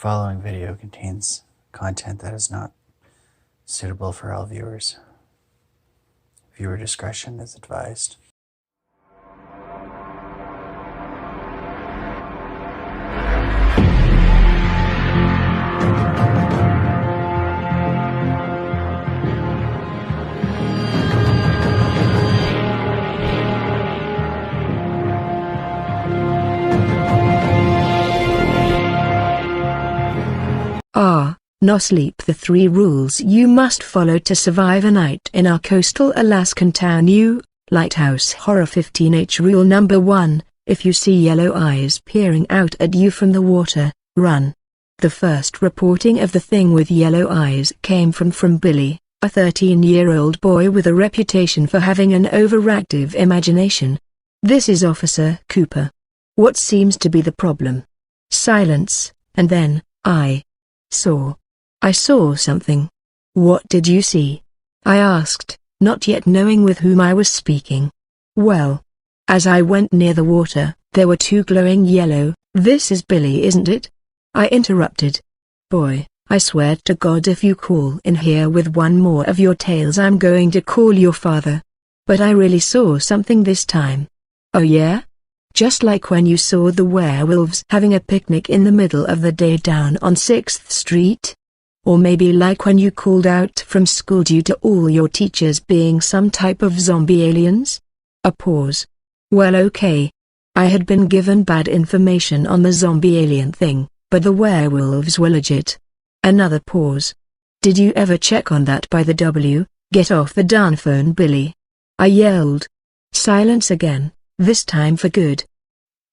following video contains content that is not suitable for all viewers. Viewer discretion is advised. Now sleep the 3 rules you must follow to survive a night in our coastal Alaskan town. Lighthouse Horror 15H. Rule number 1, if you see yellow eyes peering out at you from the water, run. The first reporting of the thing with yellow eyes came from Billy, a 13-year-old boy with a reputation for having an overactive imagination. This is Officer Cooper. What seems to be the problem? Silence, and then, I saw something. What did you see? I asked, not yet knowing with whom I was speaking. Well, as I went near the water, there were 2 glowing yellow. This is Billy, isn't it? I interrupted. Boy, I swear to God if you call in here with one more of your tales I'm going to call your father. But I really saw something this time. Oh yeah? Just like when you saw the werewolves having a picnic in the middle of the day down on 6th Street? Or maybe like when you called out from school due to all your teachers being some type of zombie aliens? A pause. Well, okay. I had been given bad information on the zombie alien thing, but the werewolves were legit. Another pause. Did you ever check on that by the W? Get off the darn phone, Billy. I yelled. Silence again, this time for good.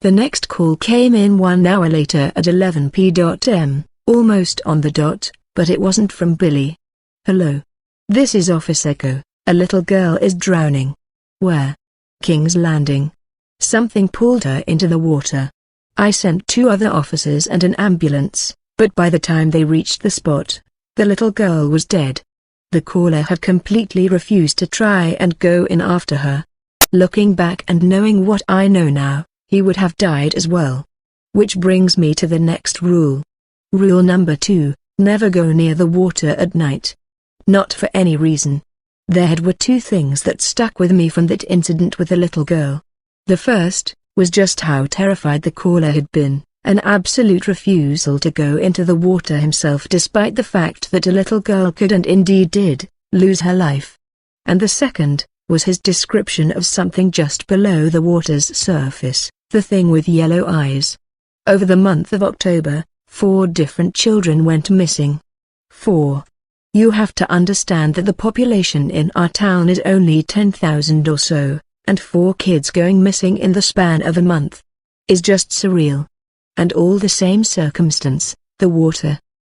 The next call came in 1 hour later at 11 p.m., almost on the dot. But it wasn't from Billy. Hello. This is Officer Co. A little girl is drowning. Where? King's Landing. Something pulled her into the water. I sent 2 other officers and an ambulance, but by the time they reached the spot, the little girl was dead. The caller had completely refused to try and go in after her. Looking back and knowing what I know now, he would have died as well. Which brings me to the next rule. Rule number 2. Never go near the water at night. Not for any reason. There were 2 things that stuck with me from that incident with the little girl. The first was just how terrified the caller had been, an absolute refusal to go into the water himself despite the fact that a little girl could and indeed did lose her life. And the second was his description of something just below the water's surface, the thing with yellow eyes. Over the month of October, 4 different children went missing. 4. You have to understand that the population in our town is only 10,000 or so, and 4 kids going missing in the span of a month is just surreal. And all the same circumstance, the water.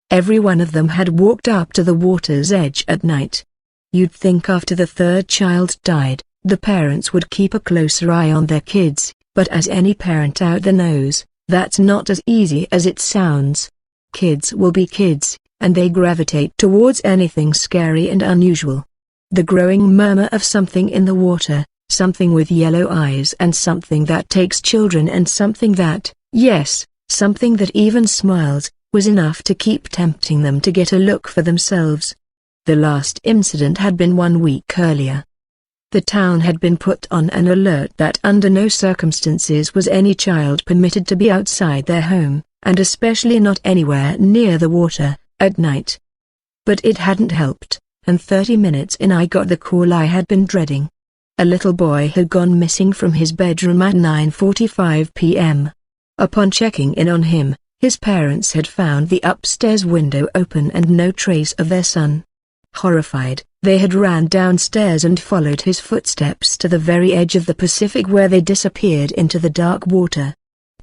Every one of them had walked up to the water's edge at night. You'd think after the 3rd child died, the parents would keep a closer eye on their kids, but as any parent out there knows, that's not as easy as it sounds. Kids will be kids, and they gravitate towards anything scary and unusual. The growing murmur of something in the water, something with yellow eyes and something that takes children and something that, yes, something that even smiles, was enough to keep tempting them to get a look for themselves. The last incident had been 1 week earlier. The town had been put on an alert that under no circumstances was any child permitted to be outside their home, and especially not anywhere near the water, at night. But it hadn't helped, and 30 minutes in I got the call I had been dreading. A little boy had gone missing from his bedroom at 9:45 p.m. Upon checking in on him, his parents had found the upstairs window open and no trace of their son. Horrified, they had ran downstairs and followed his footsteps to the very edge of the Pacific where they disappeared into the dark water.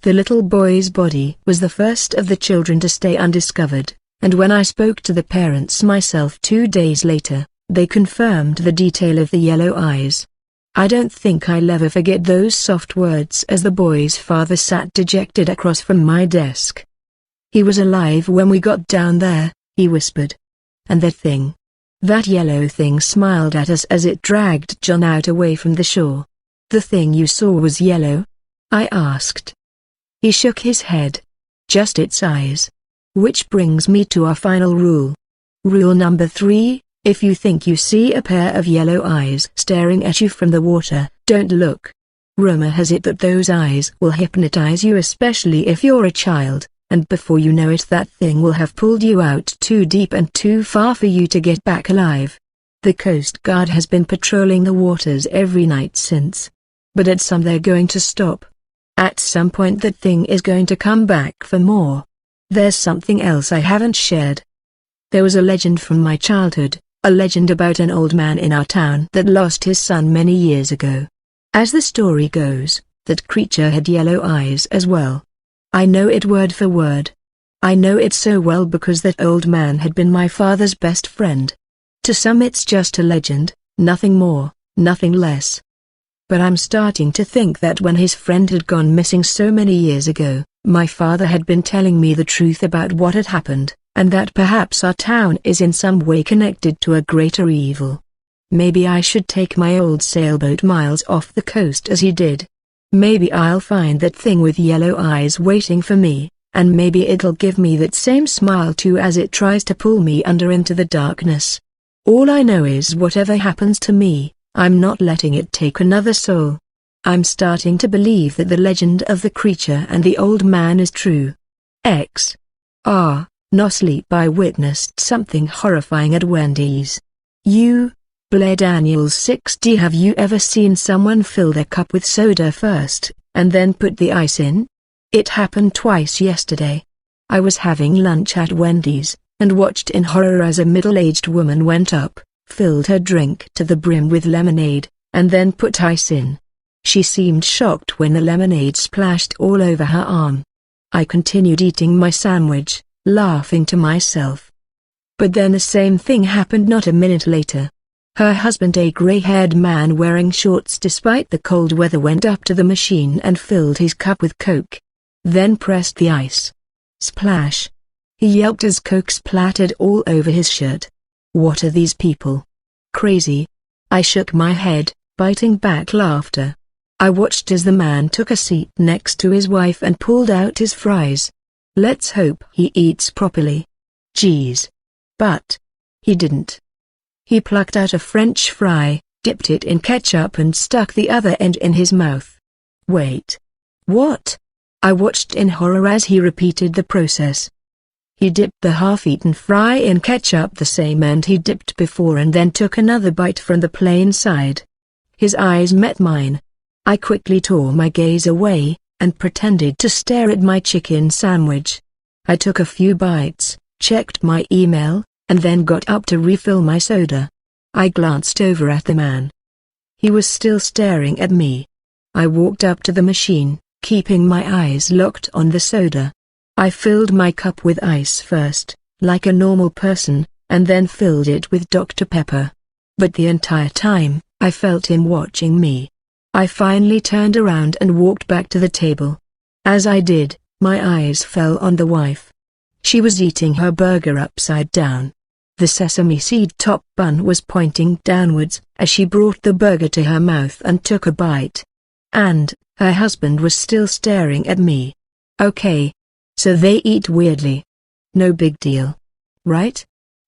The little boy's body was the first of the children to stay undiscovered, and when I spoke to the parents myself 2 days later, they confirmed the detail of the yellow eyes. I don't think I'll ever forget those soft words as the boy's father sat dejected across from my desk. He was alive when we got down there, he whispered. And that yellow thing smiled at us as it dragged John out away from the shore. The thing you saw was yellow? I asked. He shook his head. Just its eyes. Which brings me to our final rule. Rule number 3, if you think you see a pair of yellow eyes staring at you from the water, don't look. Rumor has it that those eyes will hypnotize you, especially if you're a child, and before you know it that thing will have pulled you out too deep and too far for you to get back alive. The Coast Guard has been patrolling the waters every night since. But at some they're going to stop. At some point that thing is going to come back for more. There's something else I haven't shared. There was a legend from my childhood, a legend about an old man in our town that lost his son many years ago. As the story goes, that creature had yellow eyes as well. I know it word for word. I know it so well because that old man had been my father's best friend. To some it's just a legend, nothing more, nothing less. But I'm starting to think that when his friend had gone missing so many years ago, my father had been telling me the truth about what had happened, and that perhaps our town is in some way connected to a greater evil. Maybe I should take my old sailboat miles off the coast as he did. Maybe I'll find that thing with yellow eyes waiting for me, and maybe it'll give me that same smile too as it tries to pull me under into the darkness. All I know is whatever happens to me, I'm not letting it take another soul. I'm starting to believe that the legend of the creature and the old man is true. No sleep. I witnessed something horrifying at Wendy's. 𝓬𝓵𝓬𝓰 Have you ever seen someone fill their cup with soda first, and then put the ice in? It happened twice yesterday. I was having lunch at Wendy's, and watched in horror as a middle-aged woman went up, filled her drink to the brim with lemonade, and then put ice in. She seemed shocked when the lemonade splashed all over her arm. I continued eating my sandwich, laughing to myself. But then the same thing happened not a minute later. Her husband, a gray-haired man wearing shorts despite the cold weather, went up to the machine and filled his cup with Coke. Then pressed the ice. Splash! He yelped as Coke splattered all over his shirt. What are these people? Crazy? I shook my head, biting back laughter. I watched as the man took a seat next to his wife and pulled out his fries. Let's hope he eats properly. Geez. But he didn't. He plucked out a French fry, dipped it in ketchup and stuck the other end in his mouth. Wait. What? I watched in horror as he repeated the process. He dipped the half-eaten fry in ketchup the same end he dipped before and then took another bite from the plain side. His eyes met mine. I quickly tore my gaze away, and pretended to stare at my chicken sandwich. I took a few bites, checked my email, and then got up to refill my soda. I glanced over at the man. He was still staring at me. I walked up to the machine, keeping my eyes locked on the soda. I filled my cup with ice first, like a normal person, and then filled it with Dr. Pepper. But the entire time, I felt him watching me. I finally turned around and walked back to the table. As I did, my eyes fell on the wife. She was eating her burger upside down. The sesame seed top bun was pointing downwards as she brought the burger to her mouth and took a bite. And her husband was still staring at me. Okay. So they eat weirdly. No big deal. Right?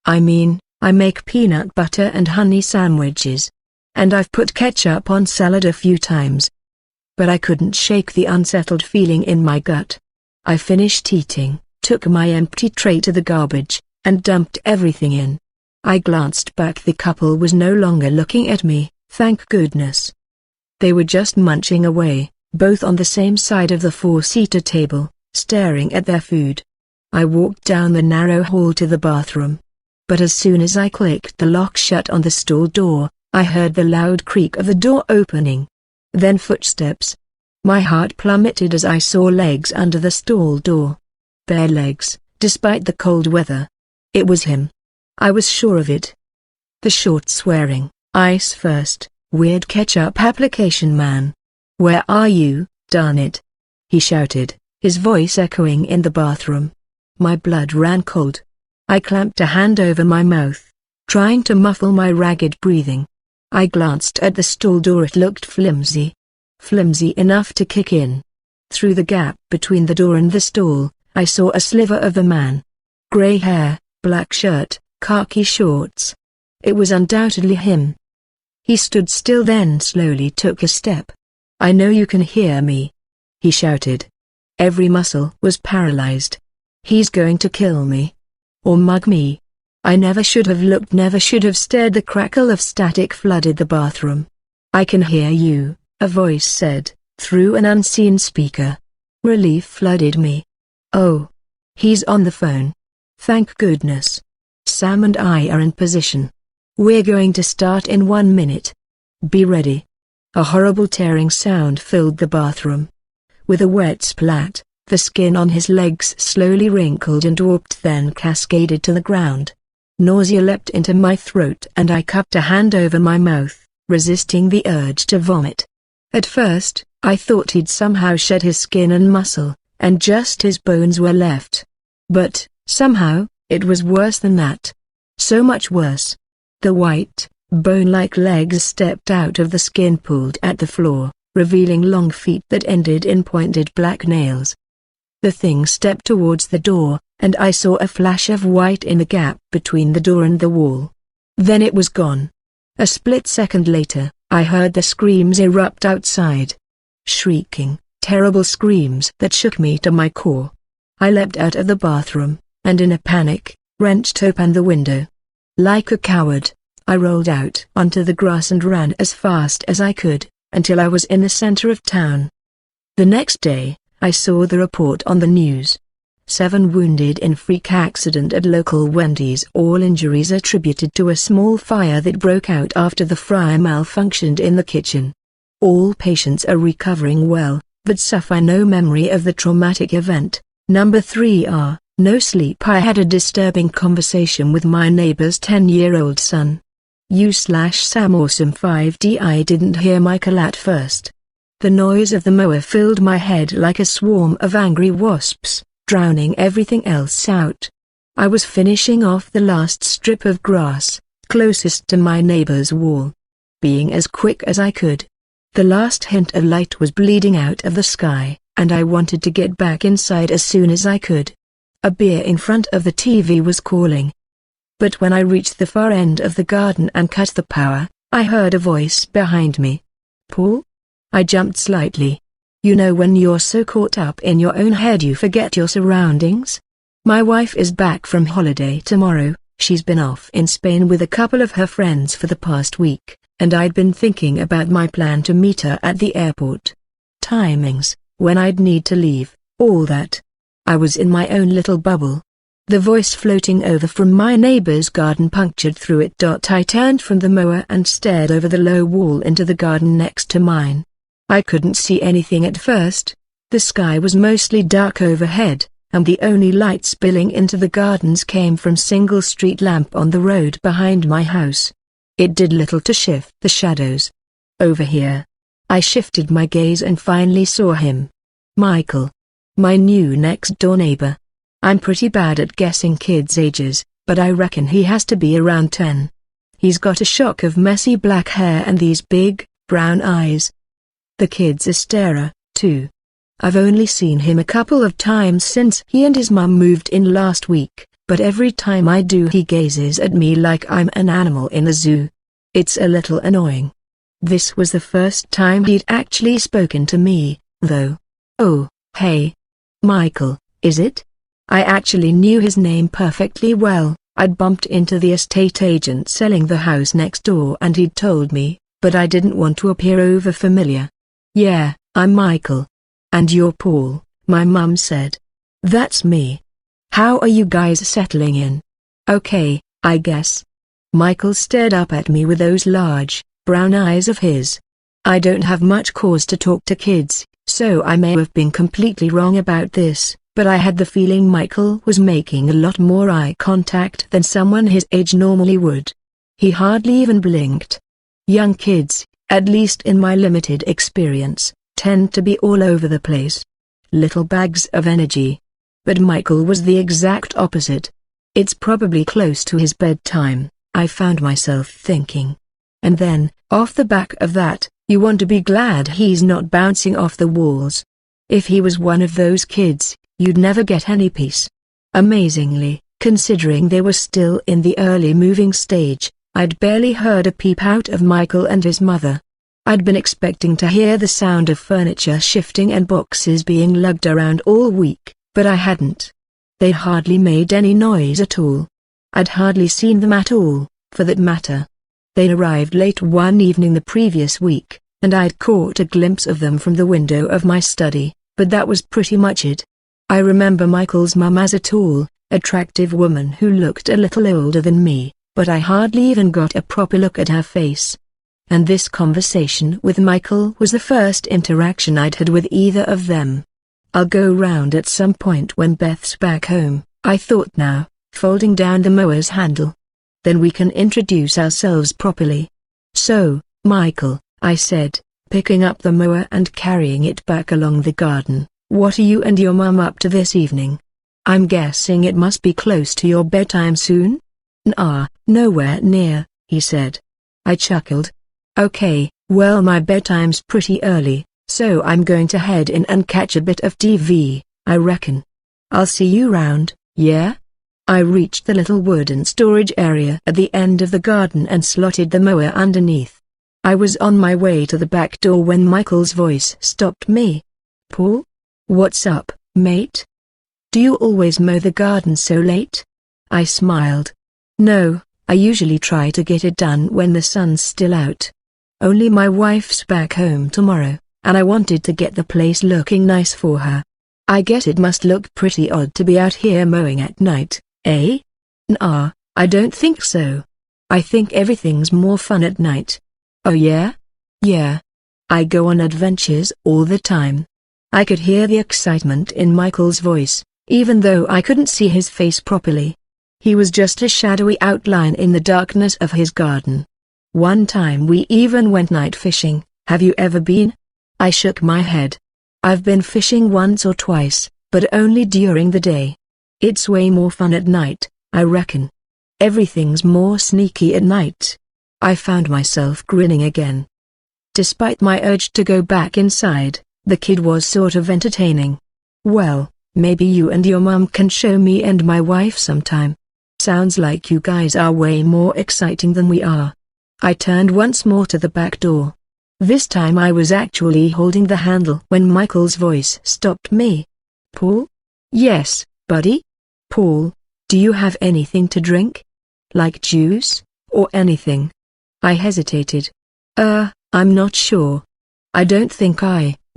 I mean, I make peanut butter and honey sandwiches. And I've put ketchup on salad a few times. But I couldn't shake the unsettled feeling in my gut. I finished eating, took my empty tray to the garbage, and dumped everything in. I glanced back. The couple was no longer looking at me, thank goodness. They were just munching away, both on the same side of the four-seater table, staring at their food. I walked down the narrow hall to the bathroom. But as soon as I clicked the lock shut on the stall door, I heard the loud creak of the door opening. Then footsteps. My heart plummeted as I saw legs under the stall door. Bare legs, despite the cold weather. It was him. I was sure of it. The short swearing, ice first, weird ketchup application man. Where are you, darn it? He shouted, his voice echoing in the bathroom. My blood ran cold. I clamped a hand over my mouth, trying to muffle my ragged breathing. I glanced at the stall door. It looked flimsy. Flimsy enough to kick in. Through the gap between the door and the stall, I saw a sliver of a man. Grey hair, black shirt, khaki shorts. It was undoubtedly him. He stood still, then slowly took a step. "I know you can hear me," he shouted. Every muscle was paralyzed. "He's going to kill me. Or mug me." I never should have looked, never should have stared. The crackle of static flooded the bathroom. "I can hear you," a voice said, through an unseen speaker. Relief flooded me. "Oh. He's on the phone. Thank goodness. Sam and I are in position. We're going to start in 1 minute. Be ready." A horrible tearing sound filled the bathroom. With a wet splat, the skin on his legs slowly wrinkled and warped, then cascaded to the ground. Nausea leapt into my throat and I cupped a hand over my mouth, resisting the urge to vomit. At first, I thought he'd somehow shed his skin and muscle, and just his bones were left. But, somehow, it was worse than that. So much worse. The white, bone-like legs stepped out of the skin, pulled at the floor, revealing long feet that ended in pointed black nails. The thing stepped towards the door, and I saw a flash of white in the gap between the door and the wall. Then it was gone. A split second later, I heard the screams erupt outside. Shrieking, terrible screams that shook me to my core. I leapt out of the bathroom, and in a panic, wrenched open the window. Like a coward, I rolled out onto the grass and ran as fast as I could, until I was in the center of town. The next day, I saw the report on the news. 7 wounded in freak accident at local Wendy's, all injuries attributed to a small fire that broke out after the fryer malfunctioned in the kitchen. All patients are recovering well, but suffer no memory of the traumatic event. Number 3 no sleep. I had a disturbing conversation with my neighbor's 10-year-old son. Sam awesome 5D. I didn't hear Michael at first. The noise of the mower filled my head like a swarm of angry wasps, drowning everything else out. I was finishing off the last strip of grass, closest to my neighbor's wall. Being as quick as I could. The last hint of light was bleeding out of the sky, and I wanted to get back inside as soon as I could. A beer in front of the TV was calling. But when I reached the far end of the garden and cut the power, I heard a voice behind me. "Paul?" I jumped slightly. You know when you're so caught up in your own head you forget your surroundings? My wife is back from holiday tomorrow. She's been off in Spain with a couple of her friends for the past week, and I'd been thinking about my plan to meet her at the airport. Timings, when I'd need to leave, all that. I was in my own little bubble. The voice floating over from my neighbor's garden punctured through it. I turned from the mower and stared over the low wall into the garden next to mine. I couldn't see anything at first. The sky was mostly dark overhead, and the only light spilling into the gardens came from single street lamp on the road behind my house. It did little to shift the shadows. Over here. I shifted my gaze and finally saw him. Michael. My new next-door neighbor. I'm pretty bad at guessing kids' ages, but I reckon he has to be around 10. He's got a shock of messy black hair and these big, brown eyes. The kid's a starer, too. I've only seen him a couple of times since he and his mum moved in last week, but every time I do he gazes at me like I'm an animal in a zoo. It's a little annoying. This was the first time he'd actually spoken to me, though. "Oh, hey. Michael, is it?" I actually knew his name perfectly well. I'd bumped into the estate agent selling the house next door and he'd told me, but I didn't want to appear over-familiar. "Yeah, I'm Michael. And you're Paul," my mum said. "That's me. How are you guys settling in?" "Okay, I guess." Michael stared up at me with those large, brown eyes of his. I don't have much cause to talk to kids, so I may have been completely wrong about this, but I had the feeling Michael was making a lot more eye contact than someone his age normally would. He hardly even blinked. Young kids, at least in my limited experience, tend to be all over the place. Little bags of energy. But Michael was the exact opposite. It's probably close to his bedtime, I found myself thinking. And then, off the back of that, you want to be glad he's not bouncing off the walls. If he was one of those kids, you'd never get any peace. Amazingly, Considering they were still in the early moving stage, I'd barely heard a peep out of Michael and his mother. I'd been expecting to hear the sound of furniture shifting and boxes being lugged around all week, but I hadn't. They hardly made any noise at all. I'd hardly seen them at all, for that matter. They'd arrived late one evening the previous week, and I'd caught a glimpse of them from the window of my study, but that was pretty much it. I remember Michael's mum as a tall, attractive woman who looked a little older than me, but I hardly even got a proper look at her face. And this conversation with Michael was the first interaction I'd had with either of them. I'll go round at some point when Beth's back home, I thought now, folding down the mower's handle. Then we can introduce ourselves properly. So, Michael, I said, picking up the mower and carrying it back along the garden, what are you and your mum up to this evening? I'm guessing it must be close to your bedtime soon? Nah, nowhere near, he said. I chuckled. Okay, well my bedtime's pretty early, so I'm going to head in and catch a bit of TV, I reckon. I'll see you round, yeah? I reached the little wooden storage area at the end of the garden and slotted the mower underneath. I was on my way to the back door when Michael's voice stopped me. Paul? What's up, mate? Do you always mow the garden so late? I smiled. No, I usually try to get it done when the sun's still out. Only my wife's back home tomorrow, and I wanted to get the place looking nice for her. I guess it must look pretty odd to be out here mowing at night, eh? Nah, I don't think so. I think everything's more fun at night. Oh yeah? Yeah. I go on adventures all the time. I could hear the excitement in Michael's voice, even though I couldn't see his face properly. He was just a shadowy outline in the darkness of his garden. One time we even went night fishing. Have you ever been? I shook my head. I've been fishing once or twice, but only during the day. It's way more fun at night, I reckon. Everything's more sneaky at night. I found myself grinning again. Despite my urge to go back inside, the kid was sort of entertaining. Well, maybe you and your mum can show me and my wife sometime. Sounds like you guys are way more exciting than we are. I turned once more to the back door. This time I was actually holding the handle when Michael's voice stopped me. Paul? Yes, buddy? Paul, do you have anything to drink? Like juice, or anything? I hesitated. I'm not sure. I don't think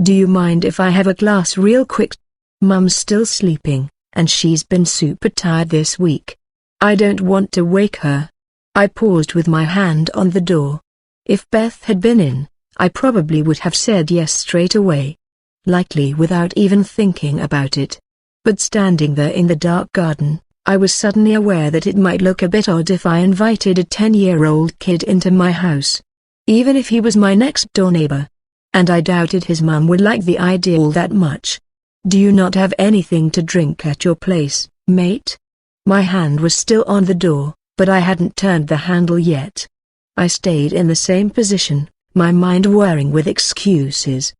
do you mind if I have a glass real quick? Mum's still sleeping, and she's been super tired this week. I don't want to wake her. I paused with my hand on the door. If Beth had been in, I probably would have said yes straight away. Likely without even thinking about it. But standing there in the dark garden, I was suddenly aware that it might look a bit odd if I invited a 10-year-old kid into my house. Even if he was my next-door neighbor. And I doubted his mum would like the idea all that much. Do you not have anything to drink at your place, mate? My hand was still on the door, but I hadn't turned the handle yet. I stayed in the same position, my mind whirring with excuses.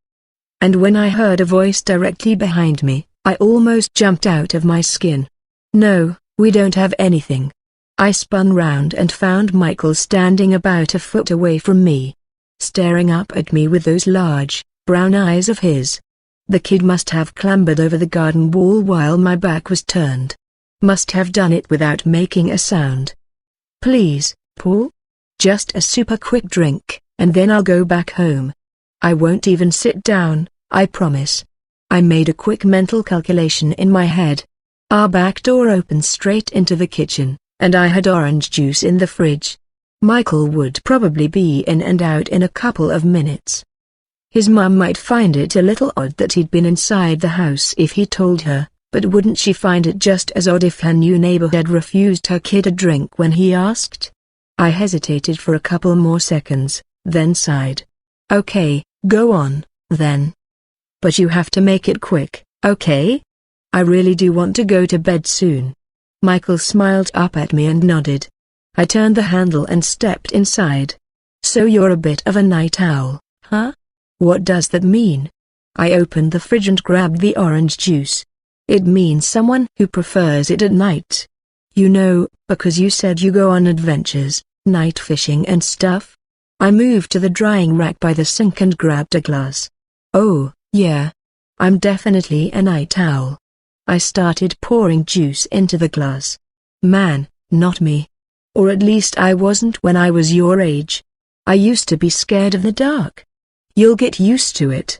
And when I heard a voice directly behind me, I almost jumped out of my skin. No, we don't have anything. I spun round and found Michael standing about a foot away from me, staring up at me with those large, brown eyes of his. The kid must have clambered over the garden wall while my back was turned. Must have done it without making a sound. Please, Paul? Just a super quick drink, and then I'll go back home. I won't even sit down, I promise. I made a quick mental calculation in my head. Our back door opened straight into the kitchen, and I had orange juice in the fridge. Michael would probably be in and out in a couple of minutes. His mum might find it a little odd that he'd been inside the house if he told her, but wouldn't she find it just as odd if her new neighbor had refused her kid a drink when he asked? I hesitated for a couple more seconds, then sighed. Okay, go on, then. But you have to make it quick, okay? I really do want to go to bed soon. Michael smiled up at me and nodded. I turned the handle and stepped inside. So you're a bit of a night owl, huh? What does that mean? I opened the fridge and grabbed the orange juice. It means someone who prefers it at night. You know, because you said you go on adventures, night fishing and stuff? I moved to the drying rack by the sink and grabbed a glass. Oh, yeah. I'm definitely a night owl. I started pouring juice into the glass. Man, not me. Or at least I wasn't when I was your age. I used to be scared of the dark. You'll get used to it.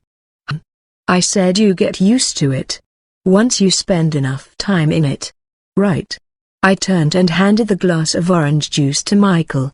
I said you get used to it. Once you spend enough time in it. Right. I turned and handed the glass of orange juice to Michael.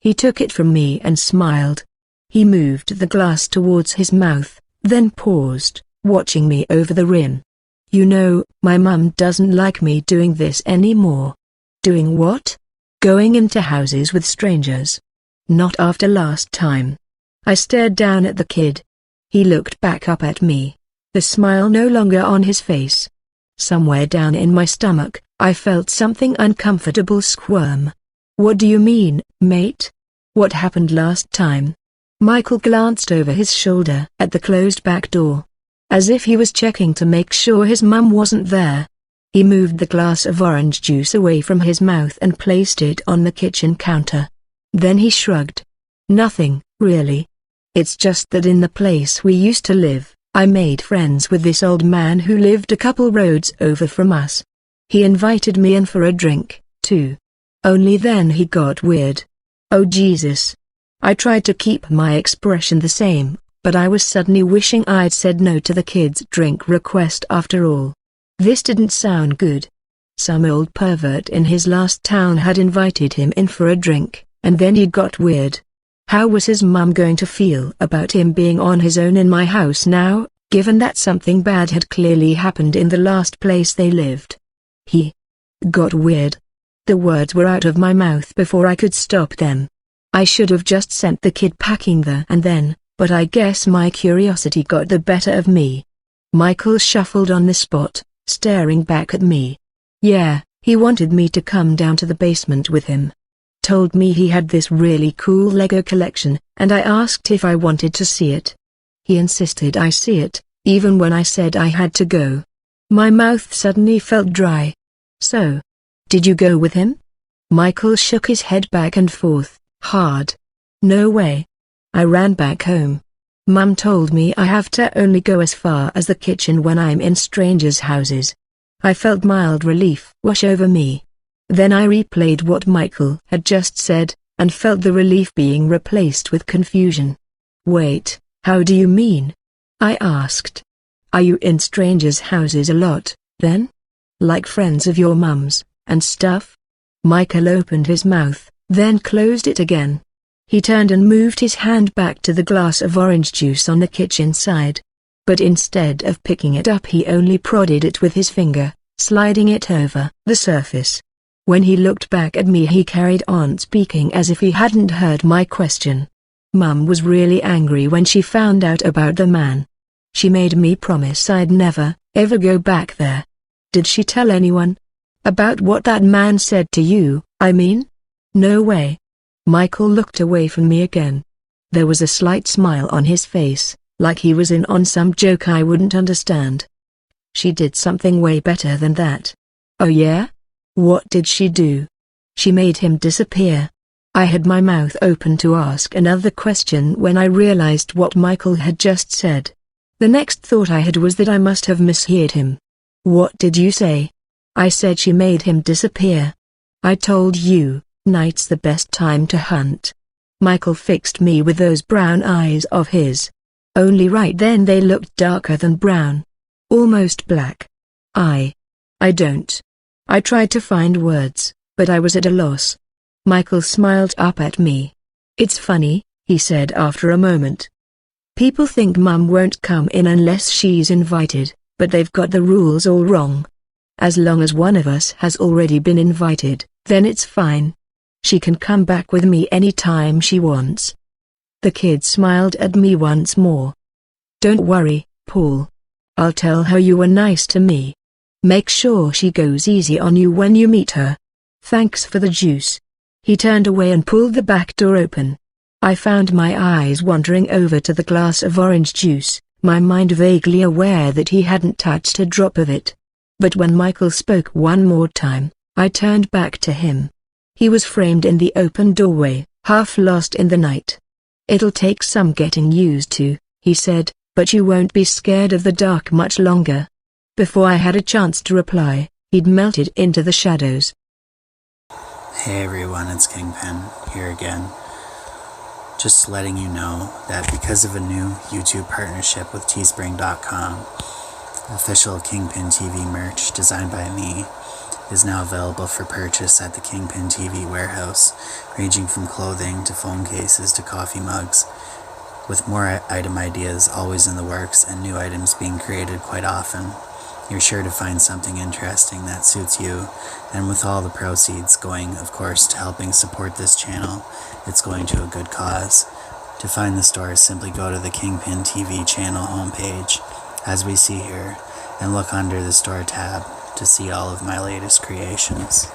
He took it from me and smiled. He moved the glass towards his mouth, then paused, watching me over the rim. You know, my mum doesn't like me doing this anymore. Doing what? Going into houses with strangers. Not after last time. I stared down at the kid. He looked back up at me, the smile no longer on his face. Somewhere down in my stomach, I felt something uncomfortable squirm. What do you mean, mate? What happened last time? Michael glanced over his shoulder at the closed back door, as if he was checking to make sure his mum wasn't there. He moved the glass of orange juice away from his mouth and placed it on the kitchen counter. Then he shrugged. Nothing, really. It's just that in the place we used to live, I made friends with this old man who lived a couple roads over from us. He invited me in for a drink, too. Only then he got weird. Oh Jesus. I tried to keep my expression the same, but I was suddenly wishing I'd said no to the kid's drink request after all. This didn't sound good. Some old pervert in his last town had invited him in for a drink, and then he got weird. How was his mum going to feel about him being on his own in my house now, given that something bad had clearly happened in the last place they lived? He got weird. The words were out of my mouth before I could stop them. I should have just sent the kid packing there and then, but I guess my curiosity got the better of me. Michael shuffled on the spot, staring back at me. Yeah, he wanted me to come down to the basement with him. Told me he had this really cool Lego collection, and I asked if I wanted to see it. He insisted I see it, even when I said I had to go. My mouth suddenly felt dry. So, did you go with him? Michael shook his head back and forth, hard. No way. I ran back home. Mum told me I have to only go as far as the kitchen when I'm in strangers' houses. I felt mild relief wash over me. Then I replayed what Michael had just said, and felt the relief being replaced with confusion. Wait, how do you mean? I asked. Are you in strangers' houses a lot, then? Like friends of your mum's, and stuff? Michael opened his mouth, then closed it again. He turned and moved his hand back to the glass of orange juice on the kitchen side. But instead of picking it up he only prodded it with his finger, sliding it over the surface. When he looked back at me he carried on speaking as if he hadn't heard my question. Mum was really angry when she found out about the man. She made me promise I'd never, ever go back there. Did she tell anyone? About what that man said to you, I mean? No way. Michael looked away from me again. There was a slight smile on his face, like he was in on some joke I wouldn't understand. She did something way better than that. Oh yeah? What did she do? She made him disappear. I had my mouth open to ask another question when I realized what Michael had just said. The next thought I had was that I must have misheard him. What did you say? I said she made him disappear. I told you, night's the best time to hunt. Michael fixed me with those brown eyes of his. Only right then they looked darker than brown. Almost black. I don't. I tried to find words, but I was at a loss. Michael smiled up at me. It's funny, he said after a moment. People think Mum won't come in unless she's invited, but they've got the rules all wrong. As long as one of us has already been invited, then it's fine. She can come back with me any time she wants. The kid smiled at me once more. Don't worry, Paul. I'll tell her you were nice to me. Make sure she goes easy on you when you meet her. Thanks for the juice. He turned away and pulled the back door open. I found my eyes wandering over to the glass of orange juice, my mind vaguely aware that he hadn't touched a drop of it. But when Michael spoke one more time, I turned back to him. He was framed in the open doorway, half lost in the night. "It'll take some getting used to," he said, "but you won't be scared of the dark much longer." Before I had a chance to reply, he'd melted into the shadows. Hey everyone, it's Kingpin here again. Just letting you know that because of a new YouTube partnership with teespring.com, official Kingpin TV merch designed by me is now available for purchase at the Kingpin TV warehouse, ranging from clothing to phone cases to coffee mugs, with more item ideas always in the works and new items being created quite often. You're sure to find something interesting that suits you, and with all the proceeds going, of course, to helping support this channel, it's going to a good cause. To find the store, simply go to the Kingpin TV channel homepage, as we see here, and look under the store tab to see all of my latest creations.